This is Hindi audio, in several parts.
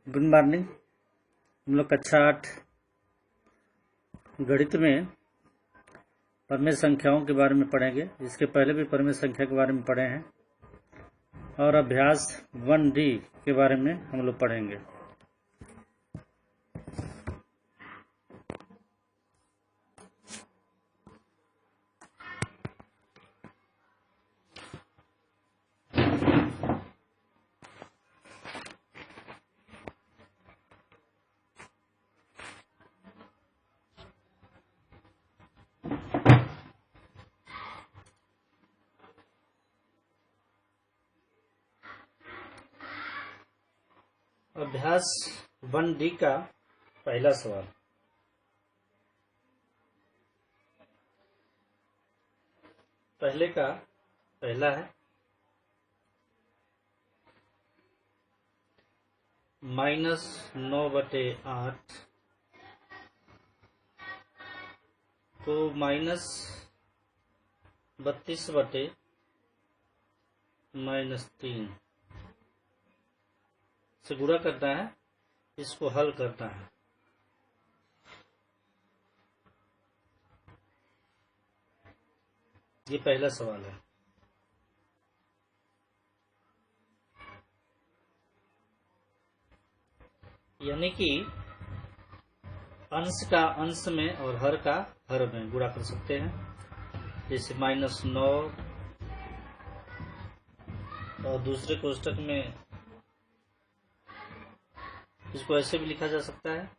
Good morning. हम लोग कक्षा 8 गणित में परिमेय संख्याओं के बारे में पढ़ेंगे। इसके पहले भी परिमेय संख्या के बारे में पढ़े हैं और अभ्यास 1D के बारे में हम लोग पढ़ेंगे। अभ्यास 1D का पहला सवाल। पहले का पहला है -9/8 को -32/-3 से गुणा करना है। इसको हल करना है। ये पहला सवाल है। यानी कि अंश का अंश में और हर का हर में गुणा कर सकते हैं। जैसे -9 और दूसरे कोष्टक में इसको ऐसे भी लिखा जा सकता है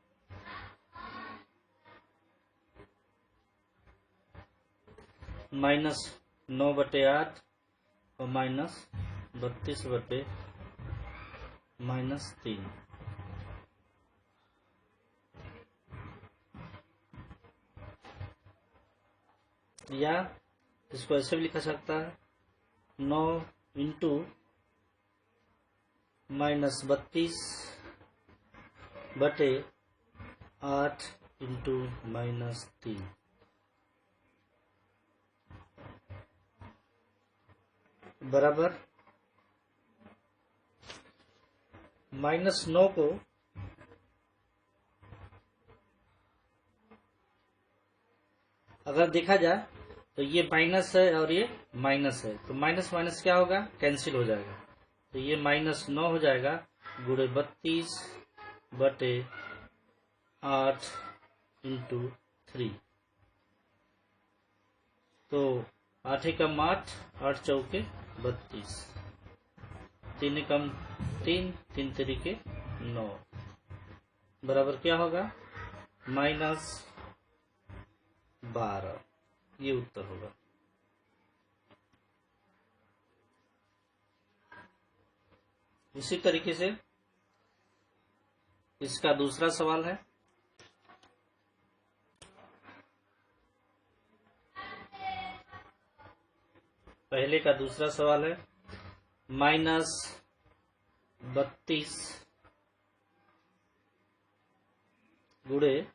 -9/8 और -32/-3। या इसको ऐसे भी लिखा सकता है 9 इंटू -32/-8 इंटू -3 बराबर -9 को अगर देखा जाए तो ये माइनस है और ये माइनस है, तो माइनस माइनस क्या होगा, कैंसिल हो जाएगा। तो ये -9 हो जाएगा गुणे 32/8 इंटू 3। तो 8 एकम 8, 8 चौके 32, 3 एकम 3, 3 तरीके 9 बराबर क्या होगा -12। ये उत्तर होगा। इसी तरीके से इसका दूसरा सवाल है पहले का दूसरा सवाल है -32 गुणे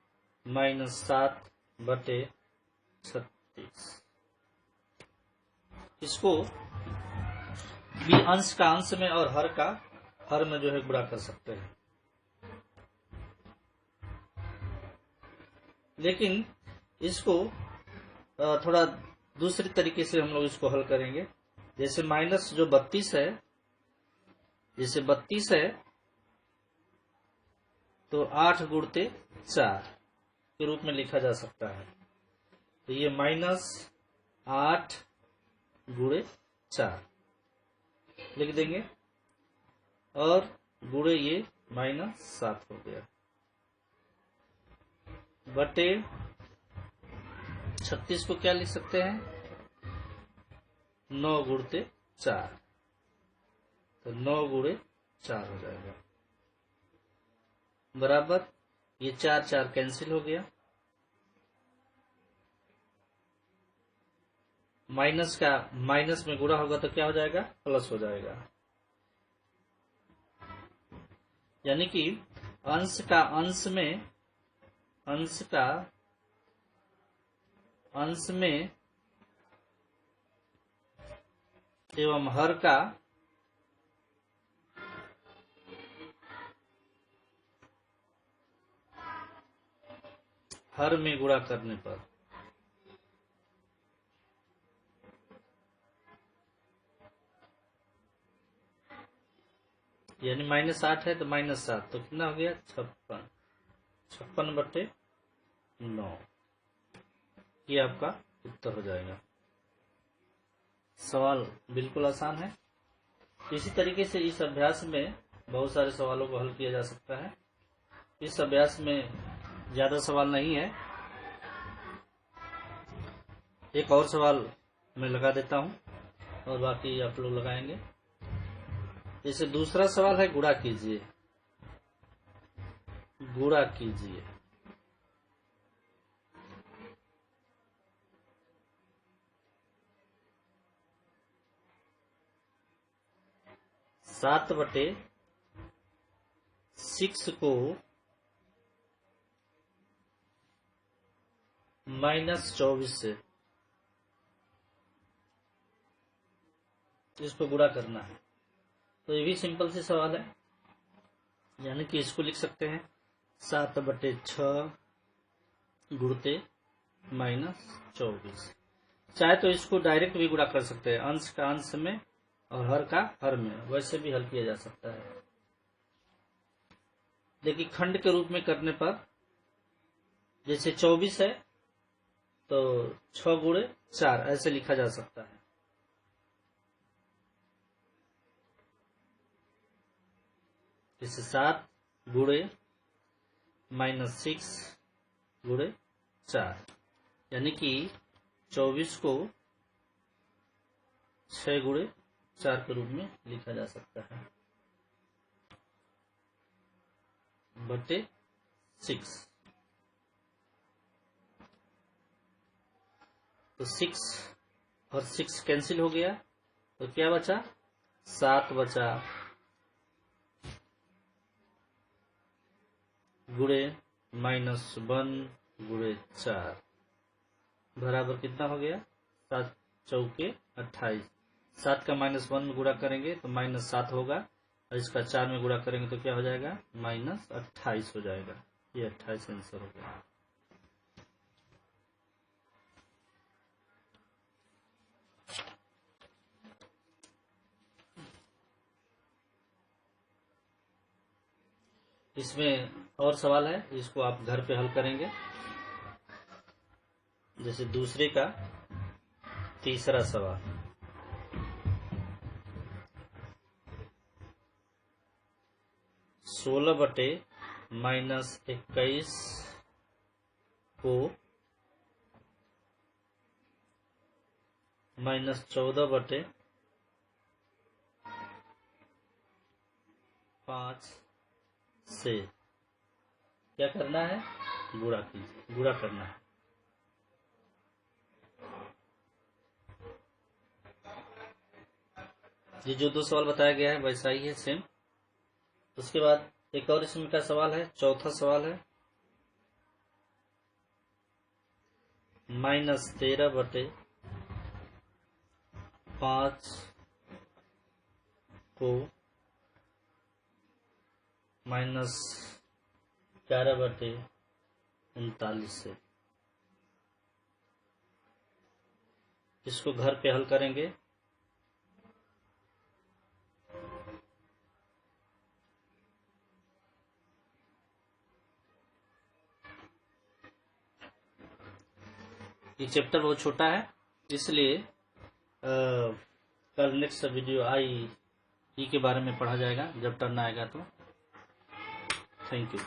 -7/36। इसको भी अंश का अंश में और हर का हर में जो है गुणा कर सकते हैं। लेकिन इसको थोड़ा दूसरी तरीके से हम लोग इसको हल करेंगे। जैसे माइनस जो 32 है, जैसे 32 है तो 8 गुणते 4 के रूप में लिखा जा सकता है। तो ये -8 गुणे 4 लिख देंगे और गुणे ये -7 हो गया बटे 36 को क्या लिख सकते हैं 9 गुणते 4, तो 9 गुणे 4 हो जाएगा बराबर ये 4 4 कैंसिल हो गया। माइनस का माइनस में गुणा होगा तो क्या हो जाएगा, प्लस हो जाएगा। यानी कि अंश का अंश में एवं हर का हर में गुणा करने पर यानी -8 है तो -7 तो कितना हो गया 56। 56/9 ये आपका उत्तर हो जाएगा। सवाल बिल्कुल आसान है। इसी तरीके से इस अभ्यास में बहुत सारे सवालों को हल किया जा सकता है। इस अभ्यास में ज्यादा सवाल नहीं है। एक और सवाल मैं लगा देता हूं और बाकी आप लोग लगाएंगे। जैसे दूसरा सवाल है गुणा कीजिए। गुणा कीजिए 7/6 को -24 से इसको गुणा करना है। तो ये भी सिंपल सी सवाल है, यानी कि इसको लिख सकते हैं 7/6 गुणते -24। चाहे तो इसको डायरेक्ट भी गुणा कर सकते हैं, अंश का अंश में और हर का हर में, वैसे भी हल किया जा सकता है। देखिए खंड के रूप में करने पर जैसे 24 है तो 6 × 4 ऐसे लिखा जा सकता है। जैसे 7 × -6 × 4 यानी कि 24 को 6 × 4 के रूप में लिखा जा सकता है बटे 6। तो 6 और 6 कैंसिल हो गया तो क्या बचा 7 बचा गुणे -1 × 4 बराबर कितना हो गया 7 चौके 28। 7 का -1 में गुणा करेंगे तो -7 होगा और इसका 4 में गुणा करेंगे तो क्या हो जाएगा -28 हो जाएगा। ये 28 आंसर हो गया। इसमें और सवाल है, इसको आप घर पे हल करेंगे। जैसे दूसरे का तीसरा सवाल, 16/-21 को -14/5 से क्या करना है गुणा कीजिए, गुणा करना है। ये जो 2 सवाल बताया गया है वैसा ही है सेम। उसके बाद एक और इसमें का सवाल है, चौथा सवाल है -13/5 को -11/39 से। इसको घर पे हल करेंगे। ये चैप्टर बहुत छोटा है, इसलिए कल नेक्स्ट वीडियो आई के बारे में पढ़ा जाएगा जब टर्न आएगा तो। Thank you.